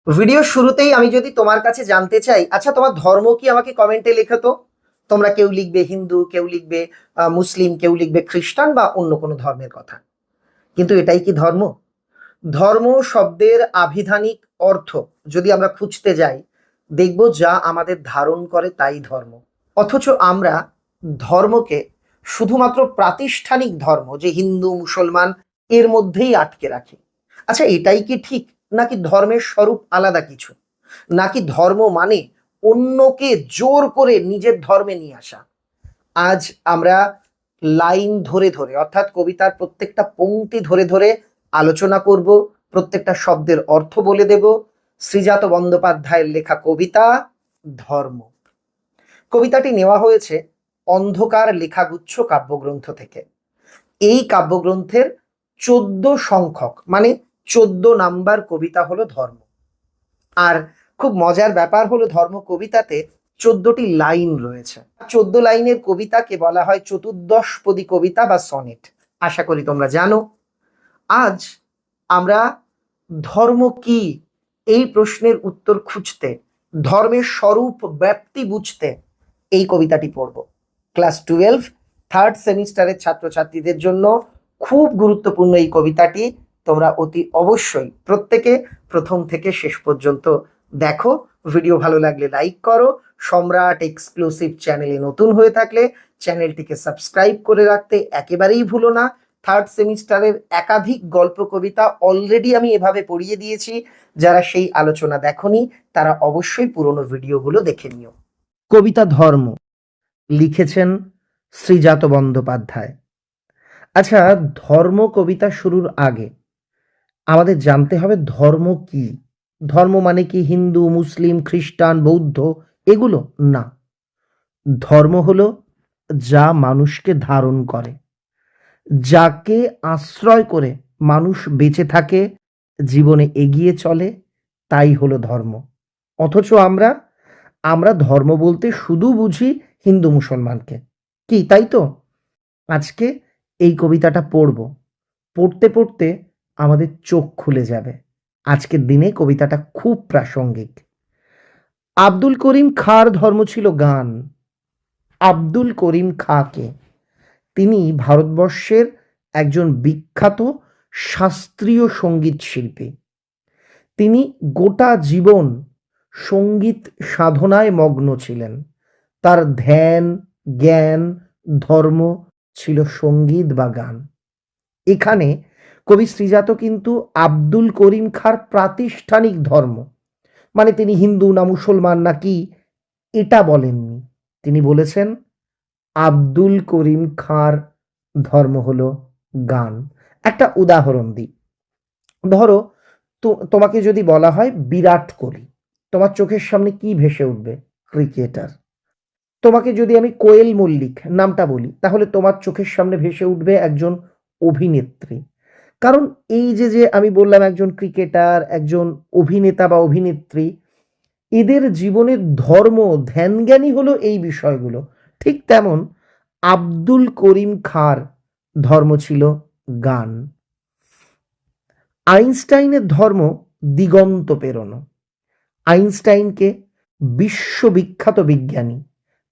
ভিডিওর শুরুতেই আমি যদি তোমার কাছে জানতে চাই, আচ্ছা তোমার ধর্ম কি, আমাকে কমেন্টে লেখো তো। তোমরা কেউ লিখবে হিন্দু, কেউ লিখবে মুসলিম, কেউ লিখবে খ্রিস্টান বা অন্য কোনো ধর্মের কথা। কিন্তু এটাই কি ধর্ম? ধর্ম শব্দের আভিধানিক অর্থ যদি আমরা খুঁজতে যাই, দেখব যা আমাদের ধারণ করে তাই ধর্ম। অথচ আমরা ধর্মকে শুধুমাত্র প্রাতিষ্ঠানিক ধর্ম, যে হিন্দু মুসলমান, এর মধ্যেই আটকে রাখি। আচ্ছা এটাই কি ঠিক? নাকি ধর্মের স্বরূপ আলাদা কিছু? নাকি ধর্ম মানে অন্যকে জোর করে নিজের ধর্মে নিয়ে আসা? আজ আমরা লাইন ধরে ধরে, অর্থাৎ কবিতার প্রত্যেকটা পংক্তি ধরে ধরে আলোচনা করব, প্রত্যেকটা শব্দের অর্থ বলে দেব। শ্রীজাত বন্দ্যোপাধ্যায়ের লেখা কবিতা ধর্ম। কবিতাটি নেওয়া হয়েছে অন্ধকার লেখাগুচ্ছ কাব্যগ্রন্থ থেকে। এই কাব্যগ্রন্থের 14 সংখ্যক, মানে 14 নাম্বার কবিতা হলো ধর্ম। আর খুব মজার ব্যাপার হলো, ধর্ম কবিতাতে 14টি লাইন রয়েছে। 14 লাইনের কবিতাকে বলা হয় চতুর্দশপদী কবিতা বা সনেট। আশা করি তোমরা জানো। আজ আমরা ধর্ম কি, এই প্রশ্নের উত্তর খুঁজতে, ধর্মের স্বরূপ ব্যাপ্তি বুঝতে এই কবিতাটি পড়ব। ক্লাস 12 থার্ড সেমিস্টারের ছাত্রছাত্রীদের জন্য খুব গুরুত্বপূর্ণ এই কবিতাটি। তোমরা অতি অবশ্যই প্রত্যেকে প্রথম থেকে শেষ পর্যন্ত দেখো। ভিডিও ভালো লাগলে লাইক করো। সম্রাট এক্সক্লুসিভ চ্যানেলে নতুন হয়ে থাকলে চ্যানেলটিকে সাবস্ক্রাইব করে রাখতে একেবারেই ভুলো না। থার্ড সেমিস্টারের একাধিক গল্প কবিতা অলরেডি আমি এভাবে পড়িয়ে দিয়েছি। যারা সেই আলোচনা দেখোনি তারা অবশ্যই পুরনো ভিডিওগুলো দেখে নিও। কবিতা ধর্ম লিখেছেন শ্রীজাত বন্দ্যোপাধ্যায়। আচ্ছা, ধর্ম কবিতা শুরুর আগে আমাদের জানতে হবে ধর্ম কি। ধর্ম মানে কি হিন্দু, মুসলিম, খ্রিস্টান, বৌদ্ধ এগুলো না। ধর্ম হলো যা মানুষকে ধারণ করে, যাকে আশ্রয় করে মানুষ বেঁচে থাকে, জীবনে এগিয়ে চলে, তাই হলো ধর্ম। অথচ আমরা আমরা ধর্ম বলতে শুধু বুঝি হিন্দু মুসলমানকে। কি তাই তো? আজকে এই কবিতাটা পড়ব, পড়তে পড়তে আমাদের চোখ খুলে যাবে। আজকের দিনে কবিতাটা খুব প্রাসঙ্গিক। আব্দুল করিম খাঁর ধর্ম ছিল গান। আব্দুল করিম খাঁকে, তিনি ভারতবর্ষের একজন বিখ্যাত শাস্ত্রীয় সঙ্গীত শিল্পী। তিনি গোটা জীবন সঙ্গীত সাধনায় মগ্ন ছিলেন। তার ধ্যান, জ্ঞান, ধর্ম ছিল সঙ্গীত বা গান। এখানে কবি শ্রীজাত কিন্তু আব্দুল করিম খাঁর প্রাতিষ্ঠানিক ধর্ম, মানে তিনি হিন্দু না মুসলমান নাকি, এটা বলেননি। তিনি বলেছেন আব্দুল করিম খাঁর ধর্ম হলো গান। একটা উদাহরণ দিই। ধরো তোমাকে যদি বলা হয় বিরাট কোহলি, তোমার চোখের সামনে কি ভেসে উঠবে? ক্রিকেটার। তোমাকে যদি আমি কোয়েল মল্লিক নামটা বলি, তাহলে তোমার চোখের সামনে ভেসে উঠবে একজন অভিনেত্রী। কারণ এই যে যে আমি বললাম একজন ক্রিকেটার, একজন অভিনেতা বা অভিনেত্রী, এদের জীবনের ধর্ম, ধ্যানজ্ঞানী হলো এই বিষয়গুলো। ঠিক তেমন আব্দুল করিম খাঁর ধর্ম ছিল গান। আইনস্টাইনের ধর্ম দিগন্ত পেরোনো। আইনস্টাইনকে বিশ্ববিখ্যাত বিজ্ঞানী,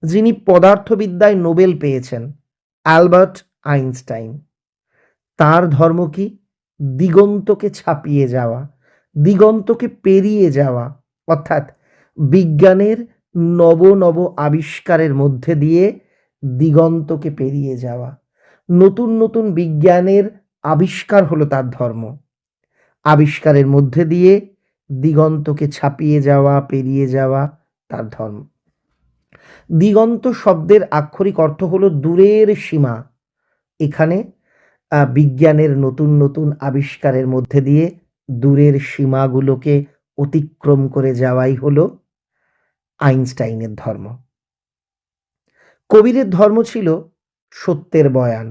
যিনি পদার্থবিদ্যায় নোবেল পেয়েছেন, অ্যালবার্ট আইনস্টাইন, তার ধর্ম কি? দিগন্তকে ছাপিয়ে যাওয়া, দিগন্তকে পেরিয়ে যাওয়া, অর্থাৎ বিজ্ঞানের নব নব আবিষ্কারের মধ্যে দিয়ে দিগন্তকে পেরিয়ে যাওয়া। নতুন নতুন বিজ্ঞানের আবিষ্কার হলো তার ধর্ম। আবিষ্কারের মধ্যে দিয়ে দিগন্তকে ছাপিয়ে যাওয়া, পেরিয়ে যাওয়া তার ধর্ম। দিগন্ত শব্দের আক্ষরিক অর্থ হলো দূরের সীমা। এখানে বিজ্ঞানের নতুন নতুন আবিষ্কারের মধ্যে দিয়ে দূরের সীমাগুলোকে অতিক্রম করে যাওয়াই হলো আইনস্টাইনের ধর্ম। কবিরের ধর্ম ছিল সত্যের বয়ান।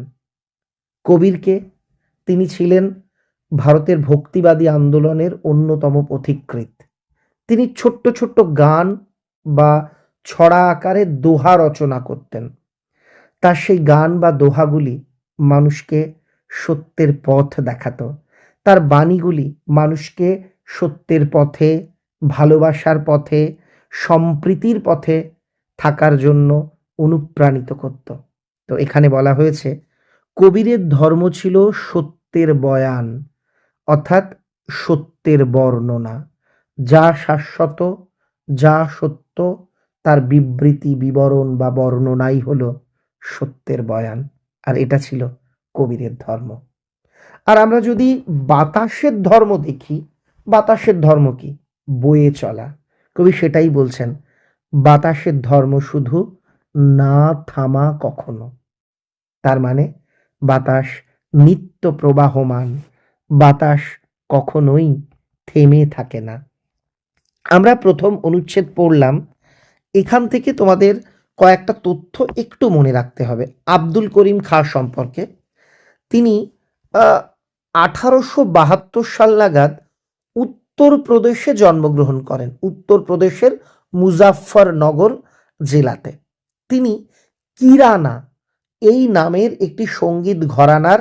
কবিরকে, তিনি ছিলেন ভারতের ভক্তিবাদী আন্দোলনের অন্যতম পথিকৃৎ। তিনি ছোট্ট ছোট্ট গান বা ছড়া আকারে দোহা রচনা করতেন। তার সেই গান বা দোহাগুলি মানুষকে সত্যের পথ দেখাতো। তার বাণীগুলি মানুষকে সত্যের পথে ভালোবাসার পথে, সম্প্রীতির পথে থাকার জন্য অনুপ্রাণিত করত। তো এখানে বলা হয়েছে কবিরের ধর্ম ছিল সত্যের বয়ান, অর্থাৎ সত্যের বর্ণনা, যা শাশ্বত, যা সত্য, তার বিবৃতি, বিবরণ বা বর্ণনাই হলো সত্যের বয়ান। আর এটা ছিল কবিরের ধর্ম। আর আমরা যদি বাতাসের ধর্ম দেখি, বাতাসের ধর্ম কি? বয়ে চলা। কবি সেটাই বলছেন, বাতাসের ধর্ম শুধু না থামা কখনো। তার মানে বাতাস নিত্য প্রবাহমান, বাতাস কখনোই থেমে থাকে না। আমরা প্রথম অনুচ্ছেদ পড়লাম, এখান থেকে তোমাদের কয়েকটা তথ্য একটু মনে রাখতে হবে আব্দুল করিম খাঁ সম্পর্কে। তিনি 1872 সাল নাগাদ উত্তরপ্রদেশে জন্মগ্রহণ করেন, উত্তরপ্রদেশের মুজাফফরনগর জেলাতে। তিনি কিরানা এই নামের একটি সঙ্গীত ঘরানার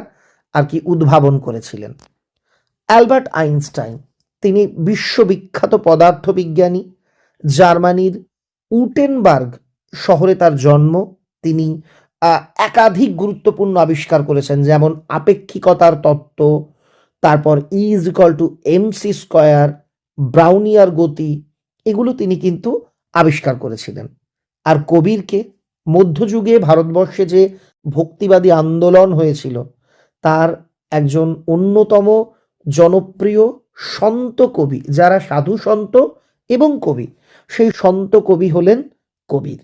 উদ্ভাবন করেছিলেন। অ্যালবার্ট আইনস্টাইন, তিনি বিশ্ববিখ্যাত পদার্থবিজ্ঞানী, জার্মানির উটেনবার্গ শহরে তার জন্ম। তিনি একাধিক গুরুত্বপূর্ণ আবিষ্কার করেছেন, যেমন আপেক্ষিকতার তত্ত্ব, তারপর E=mc², ব্রাউনিয়ার গতি, এগুলো তিনি কিন্তু আবিষ্কার করেছিলেন। আর কবিরকে মধ্যযুগে ভারতবর্ষে যে ভক্তিবাদী আন্দোলন হয়েছিল তার একজন অন্যতম জনপ্রিয় সন্ত কবি, যারা সাধু সন্ত এবং কবি, সেই সন্ত কবি হলেন কবির।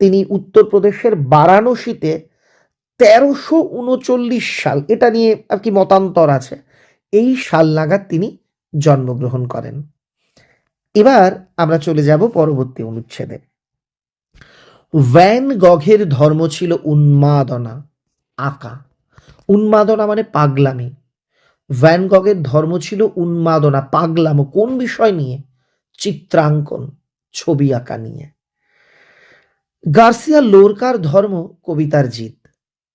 তিনি উত্তরপ্রদেশের বারাণসীতে 1339 সাল, এটা নিয়ে মতান্তর আছে, এই সাল নাগাদ তিনি জন্মগ্রহণ করেন। এবার আমরা চলে যাব পরবর্তী অনুচ্ছেদে। ভ্যান গঘের ধর্ম ছিল উন্মাদনা, আঁকা। উন্মাদনা মানে পাগলামি। ভ্যান গঘের ধর্ম ছিল উন্মাদনা, পাগলামো। কোন বিষয় নিয়ে? চিত্রাঙ্কন, ছবি আঁকা নিয়ে। গার্সিয়া লোরকার ধর্ম কবিতার জিত।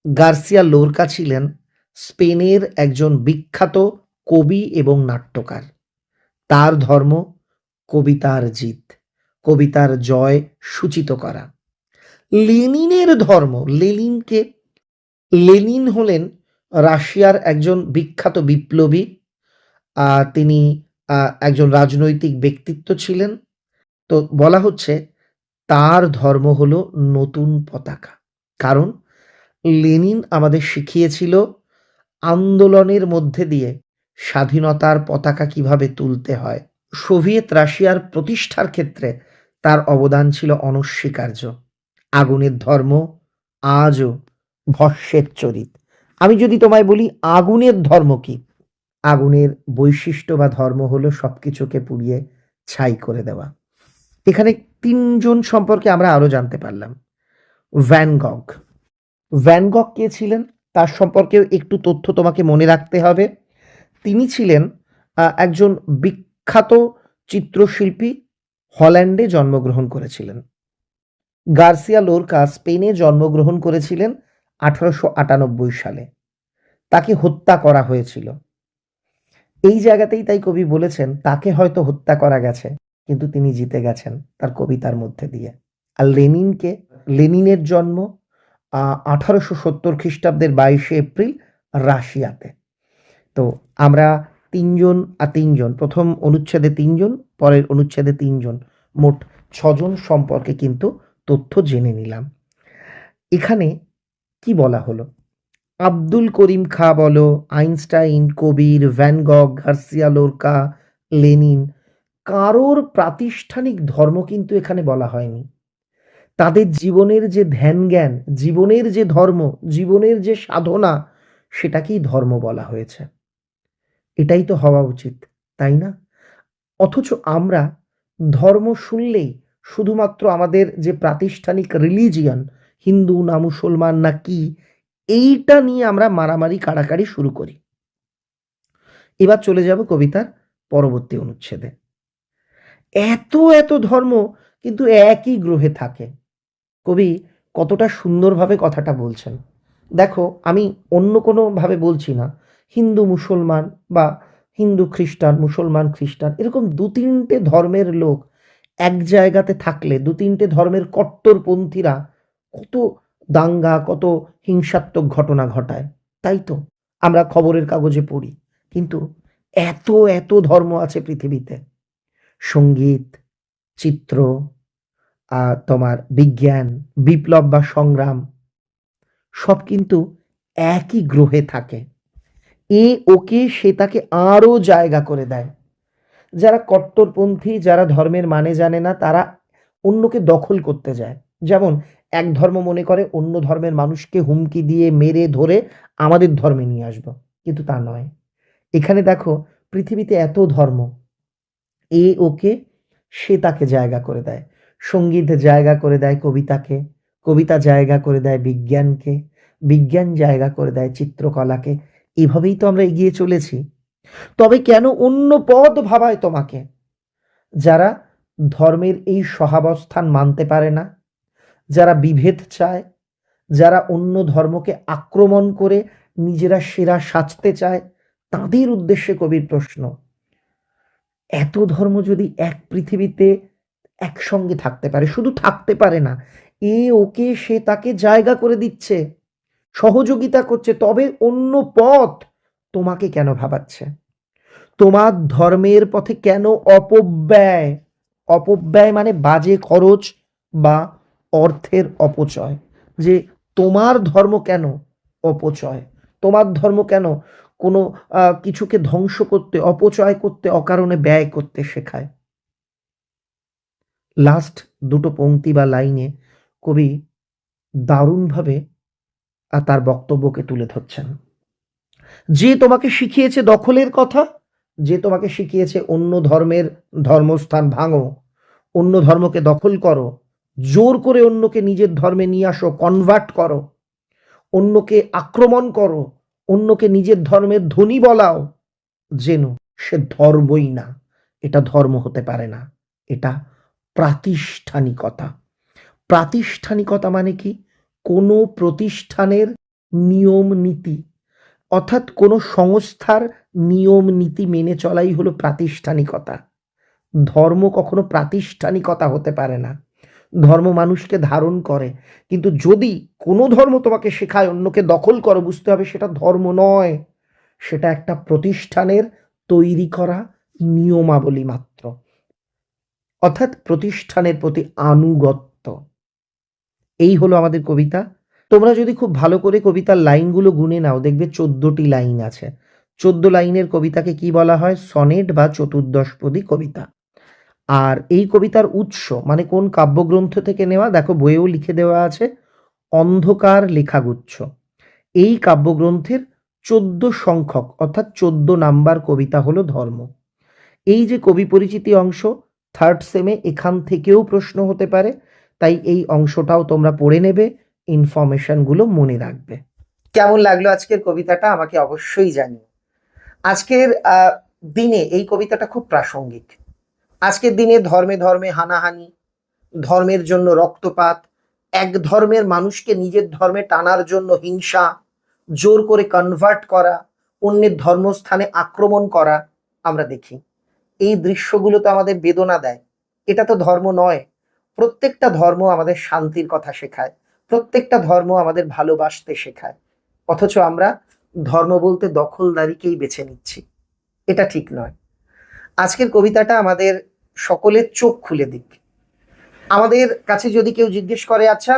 গার্সিয়া লোরকা ছিলেন স্পেনের একজন বিখ্যাত কবি এবং নাট্যকার। তার ধর্ম কবিতার জিত, কবিতার জয় সূচিত করা। লেনিনের ধর্ম, লেনিন হলেন রাশিয়ার একজন বিখ্যাত বিপ্লবী। তিনি একজন রাজনৈতিক ব্যক্তিত্ব ছিলেন। তো বলা হচ্ছে তার ধর্ম হলো নতুন পতাকা। কারণ লেনিন আমাদের শিখিয়েছিল আন্দোলনের মধ্যে দিয়ে স্বাধীনতার পতাকা কিভাবে তুলতে হয়। সোভিয়েত রাশিয়ার প্রতিষ্ঠার ক্ষেত্রে তার অবদান ছিল অনস্বীকার্য। আগুনের ধর্ম আজও ভস্যের চরিত। আমি যদি তোমায় বলি আগুনের ধর্ম কি? আগুনের বৈশিষ্ট্য বা ধর্ম হলো সবকিছুকে পুড়িয়ে ছাই করে দেওয়া। এখানে তিনজন সম্পর্কে আমরা আরো জানতে পারলাম। ভ্যান গগ। ভ্যান গগ কে ছিলেন তার সম্পর্কেও একটু তথ্য তোমাকে মনে রাখতে হবে। তিনি ছিলেন একজন বিখ্যাত চিত্রশিল্পী, হল্যান্ডে জন্মগ্রহণ করেছিলেন। গার্সিয়া লোরকা স্পেনে জন্মগ্রহণ করেছিলেন 1898 সালে। তাকে হত্যা করা হয়েছিল। এই জায়গাতেই তাই কবি বলেছেন তাকে হয়তো হত্যা করা গেছে, কিন্তু তিনি জিতে গেছেন তার কবিতার মধ্যে দিয়ে। আর লেনিনের জন্ম 1870 খ্রিস্টাব্দের 22শে এপ্রিল রাশিয়াতে। তো আমরা তিনজন, প্রথম অনুচ্ছেদে তিনজন, পরের অনুচ্ছেদে তিনজন, মোট 6জন সম্পর্কে কিন্তু তথ্য জেনে নিলাম। এখানে কি বলা হলো? আব্দুল করিম খাঁ বলো, আইনস্টাইন, কবির, ভ্যান গগ, গার্সিয়া লোরকা, লেনিন, কারোর প্রাতিষ্ঠানিক ধর্ম কিন্তু এখানে বলা হয়নি। তাদের জীবনের যে ধ্যান জ্ঞান, জীবনের যে ধর্ম, জীবনের যে সাধনা, সেটাকেই ধর্ম বলা হয়েছে। এটাই তো হওয়া উচিত, তাই না? অথচ আমরা ধর্ম শুনলেই শুধুমাত্র আমাদের যে প্রাতিষ্ঠানিক রিলিজিয়ন, হিন্দু না মুসলমান না কি, এইটা নিয়ে আমরা মারামারি কাড়াকাড়ি শুরু করি। এবার চলে যাব কবিতার পরবর্তী অনুচ্ছেদে। এত ধর্ম কিন্তু একই গ্রহে থাকে। কবি কতটা সুন্দরভাবে কথাটা বলছেন দেখো। আমি অন্য কোনো ভাবে বলছি না, হিন্দু মুসলমান বা হিন্দু খ্রিস্টান, মুসলমান খ্রিস্টান, এরকম দু তিনটে ধর্মের লোক এক জায়গাতে থাকলে দু তিনটে ধর্মের কট্টরপন্থীরা কত দাঙ্গা, কত হিংসাত্মক ঘটনা ঘটায়, তাই তো আমরা খবরের কাগজে পড়ি। কিন্তু এত এত ধর্ম আছে পৃথিবীতে। সঙ্গীত, চিত্র, তোমার বিজ্ঞান, বিপ্লব বা সংগ্রাম, সব কিন্তু একই গ্রহে থাকে। এ ওকে সে তাকে আরো জায়গা করে দেয়। যারা কট্টরপন্থী, যারা ধর্মের মানে জানে না, তারা অন্যকে দখল করতে যায়। যেমন এক ধর্ম মনে করে অন্য ধর্মের মানুষকে হুমকি দিয়ে মেরে ধরে আমাদের ধর্মে নিয়ে আসবো, কিন্তু তা নয়। এখানে দেখো পৃথিবীতে এত ধর্ম, এ ওকে সে তাকে জায়গা করে দেয়। সঙ্গীত জায়গা করে দেয় কবিতাকে, কবিতা জায়গা করে দেয় বিজ্ঞানকে, বিজ্ঞান জায়গা করে দেয় চিত্রকলাকে। এভাবেই তো আমরা এগিয়ে চলেছি। তবে কেন অন্য পথ ভাবায় তোমাকে? যারা ধর্মের এই সহাবস্থান মানতে পারে না, যারা বিভেদ চায়, যারা অন্য ধর্মকে আক্রমণ করে নিজেরা সেরা সাজতে চায়, তাদের উদ্দেশ্যে কবির প্রশ্ন, এত ধর্ম যদি এক পৃথিবীতে একসঙ্গে থাকতে পারে, শুধু থাকতে পারে না, এ ওকে সে তাকে জায়গা করে দিচ্ছে, সহযোগিতা করছে, তবে অন্য পথ তোমাকে কেন ভাবাচ্ছে? তোমার ধর্মের পথে কেন অপব্যয়? অপব্যয় মানে বাজে খরচ বা অর্থের অপচয়। যে তোমার ধর্ম কেন অপচয়, তোমার ধর্ম কেন কোনো কিছুকে ধ্বংস করতে, অপচয় করতে, অকারণে ব্যয় করতে শেখায়। লাস্ট দুটো পংক্তি বা লাইনে কবি দারুণভাবে তার বক্তব্যকে তুলে ধরছেন। যে তোমাকে শিখিয়েছে দখলের কথা, যে তোমাকে শিখিয়েছে অন্য ধর্মের ধর্মস্থান ভাঙো, অন্য ধর্মকে দখল করো, জোর করে অন্যকে নিজের ধর্মে নিয়ে আসো, কনভার্ট করো, অন্যকে আক্রমণ করো, অন্যকে নিজের ধর্মের ধনী বলাও, যেন সে ধর্মই না। এটা ধর্ম হতে পারে না, এটা প্রাতিষ্ঠানিকতা। প্রাতিষ্ঠানিকতা মানে কি? কোনো প্রতিষ্ঠানের নিয়ম নীতি, অর্থাৎ কোনো সংস্থার নিয়ম নীতি মেনে চলাই হলো প্রাতিষ্ঠানিকতা। ধর্ম কখনো প্রাতিষ্ঠানিকতা হতে পারে না। ধর্ম মানুষকে ধারণ করে, কিন্তু যদি কোনো ধর্ম তোমাকে শেখায় অন্যকে দখল করো, বুঝতে হবে সেটা ধর্ম নয়, সেটা একটা প্রতিষ্ঠানের তৈরি করা নিয়মাবলী মাত্র, অর্থাৎ প্রতিষ্ঠানের প্রতি আনুগত্য। এই হলো আমাদের কবিতা। তোমরা যদি খুব ভালো করে কবিতার লাইনগুলো গুনে নাও, দেখবে 14টি লাইন আছে। 14 লাইনের কবিতাকে কি বলা হয়? সনেট বা চতুর্দশপদী কবিতা। আর এই কবিতার উৎস মানে কোন কাব্যগ্রন্থ থেকে নেওয়া, দেখো বইয়েও লিখে দেওয়া আছে, অন্ধকার লেখাগুচ্ছ। এই কাব্যগ্রন্থের 14 সংখ্যক অর্থাৎ 14 নাম্বার কবিতা হলো ধর্ম। এই যে কবি পরিচিতি অংশ, থার্ড সেমে এখান থেকেও প্রশ্ন হতে পারে, তাই এই অংশটাও তোমরা পড়ে নেবে, ইনফরমেশনগুলো মনে রাখবে। কেমন লাগলো আজকের কবিতাটা আমাকে অবশ্যই জানিও। আজকের দিনে এই কবিতাটা খুব প্রাসঙ্গিক। আজকের দিনে ধর্মে ধর্মে হানাহানি, ধর্মের জন্য রক্তপাত, এক ধর্মের মানুষকে নিজের ধর্মে টানার জন্য হিংসা, জোর করে কনভার্ট করা, অন্যের ধর্মস্থানে আক্রমণ করা আমরা দেখি। এই দৃশ্যগুলো তো আমাদের বেদনা দেয়। এটা তো ধর্ম নয়। প্রত্যেকটা ধর্ম আমাদের শান্তির কথা শেখায়, প্রত্যেকটা ধর্ম আমাদের ভালোবাসতে শেখায়, অথচ আমরা ধর্ম বলতে দখলদারিকেই বেছে নিচ্ছি। এটা ঠিক নয়। আজকের কবিতাটা আমাদের সকলের চোখ খুলে দিক। আমাদের কাছে যদি কেউ জিজ্ঞেস করে আচ্ছা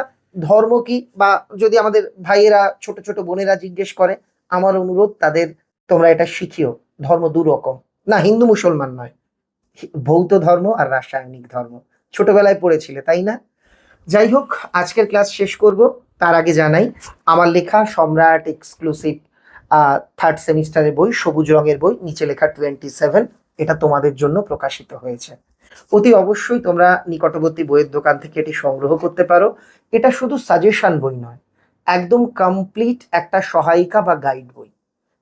ধর্ম কি, বা যদি আমাদের ভাইয়েরা ছোট ছোট বোনেরা জিজ্ঞেস করে, আমার অনুরোধ তাদের, তোমরা এটা শিখিও, ধর্ম দু রকম, না হিন্দু মুসলমান নয়, ভৌত ধর্ম আর রাসায়নিক ধর্ম। ছোটবেলায় পড়েছিলে তাই না? যাই হোক, আজকের ক্লাস শেষ করব, তার আগে জানাই আমার লেখা সম্রাট এক্সক্লুসিভ থার্ড সেমিস্টারের বই, সবুজ রঙের বই, নিচে লেখা 27, এটা তোমাদের জন্য প্রকাশিত হয়েছে। অতি অবশ্যই তোমরা নিকটবর্তী বইয়ের দোকান থেকে এটি সংগ্রহ করতে পারো। এটা শুধু সাজেশন বই নয়, একদম কমপ্লিট একটা সহায়িকা বা গাইড বই,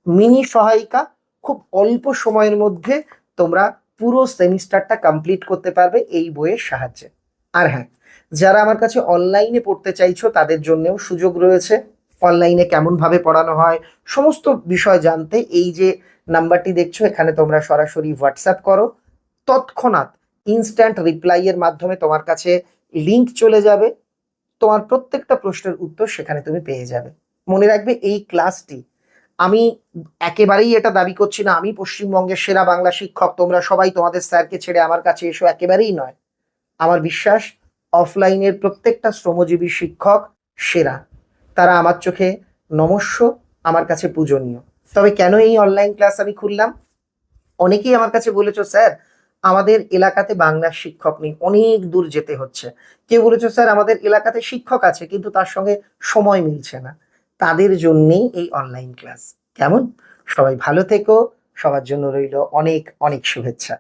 মিনি সহায়িকা। খুব অল্প সময়ের মধ্যে তোমরা পুরো সেমিস্টারটা কমপ্লিট করতে পারবে এই বইয়ের সাহায্যে। আর হ্যাঁ, যারা আমার কাছে অনলাইনে পড়তে চাইছো তাদের জন্যও সুযোগ রয়েছে। অনলাইনে কেমনভাবে পড়ানো হয়, সমস্ত বিষয় জানতে এই যে নাম্বারটি দেখছো এখানে তোমরা সরাসরি হোয়াটসঅ্যাপ করো, তৎক্ষণাৎ ইনস্ট্যান্ট রিপ্লাই এর মাধ্যমে তোমার কাছে লিংক চলে যাবে, তোমার প্রত্যেকটা প্রশ্নের উত্তর সেখানে তুমি পেয়ে যাবে। মনে রাখবে এই ক্লাসটি, আমি একেবারেই এটা দাবি করছি না আমি পশ্চিমবঙ্গের সেরা বাংলা শিক্ষক, তোমরা সবাই তোমাদের স্যারকে ছেড়ে আমার কাছে এসো, একেবারেই নয়। আমার বিশ্বাস অফলাইনের প্রত্যেকটা শ্রমজীবী শিক্ষক সেরা, তারা আমার চোখে নমস্য, আমার কাছে পূজনীয়। তবে কেন এই অনলাইন ক্লাস আমি খুললাম, অনেকেই আমার কাছে বলেছো স্যার আমাদের এলাকাতে বাংলার শিক্ষক নেই, অনেক দূর যেতে হচ্ছে। কেউ বলেছো স্যার আমাদের এলাকাতে শিক্ষক আছে কিন্তু তার সঙ্গে সময় মিলছে না, তাদের জন্যেই এই অনলাইন ক্লাস। কেমন? সবাই ভালো থেকো, সবার জন্য রইল অনেক অনেক শুভেচ্ছা।